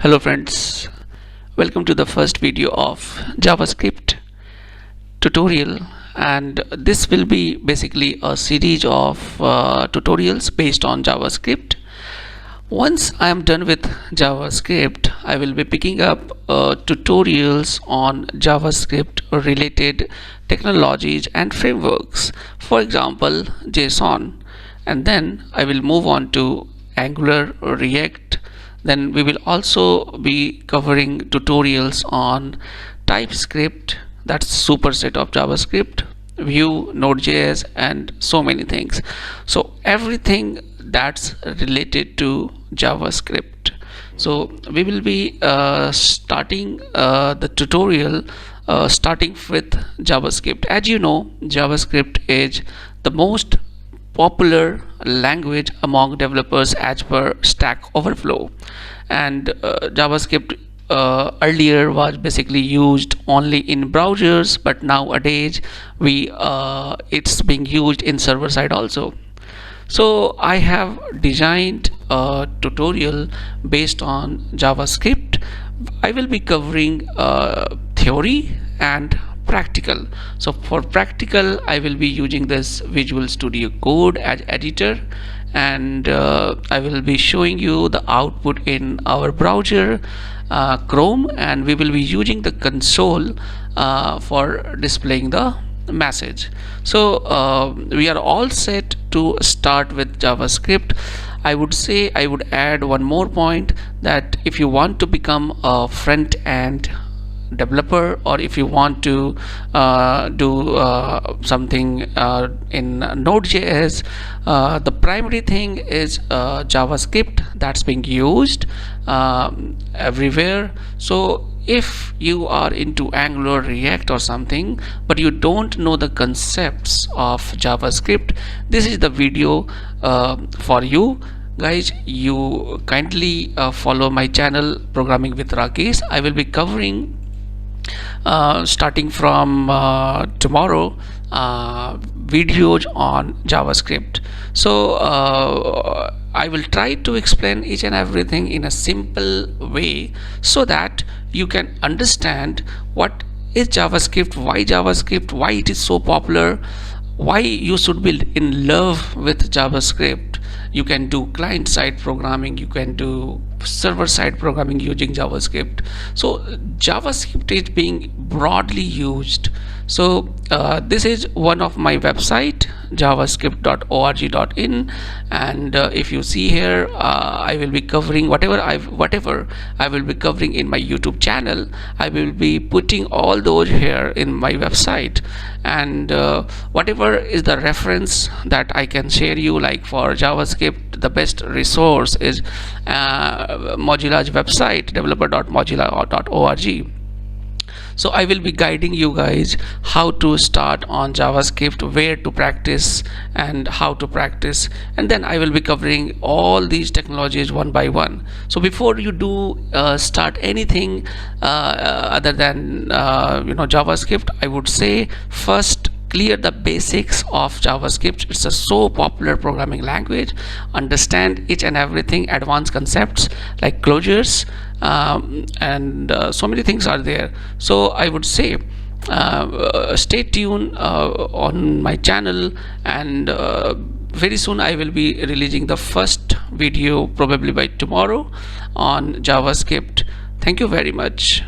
Hello friends, welcome to the first video of JavaScript tutorial, and this will be basically a series of tutorials based on JavaScript. Once I am done with JavaScript, I will be picking up tutorials on JavaScript related technologies and frameworks, for example JSON, and then I will move on to Angular or React. Then we will also be covering tutorials on TypeScript, that's superset of JavaScript, Vue, Node.js, and so many things. So everything that's related to JavaScript. So we will be starting the tutorial starting with JavaScript. As you know, JavaScript is the most popular language among developers as per Stack Overflow, and JavaScript earlier was basically used only in browsers, but nowadays it's being used in server side also. So I have designed a tutorial based on JavaScript. I will be covering theory and practical. So for practical, I will be using this Visual Studio Code as editor, and I will be showing you the output in our browser Chrome, and we will be using the console for displaying the message. So we are all set to start with JavaScript. I would say I would add one more point, that if you want to become a front-end developer, or if you want to do something in Node.js, the primary thing is JavaScript that's being used everywhere. So if you are into Angular, React or something, but you don't know the concepts of JavaScript, this is the video for you guys. You kindly follow my channel Programming with Rakesh. I will be covering starting from tomorrow videos on JavaScript. So I will try to explain each and everything in a simple way so that you can understand what is JavaScript, why it is so popular, why you should be in love with JavaScript. You can do client-side programming, you can do server-side programming using JavaScript. So JavaScript is being broadly used. So this is one of my website, javascript.org.in, and if you see here, I will be covering whatever I will be covering in my YouTube channel. I will be putting all those here in my website, and whatever is the reference that I can share you, like for JavaScript, the best resource is Mozilla's website, developer.mozilla.org. So I will be guiding you guys how to start on JavaScript, where to practice and how to practice, and then I will be covering all these technologies one by one. So before you do start anything other than JavaScript, I would say first clear the basics of JavaScript. It's a so popular programming language. Understand each and everything, advanced concepts like closures, and so many things are there. So I would say stay tuned on my channel, and very soon I will be releasing the first video, probably by tomorrow, on JavaScript. Thank you very much.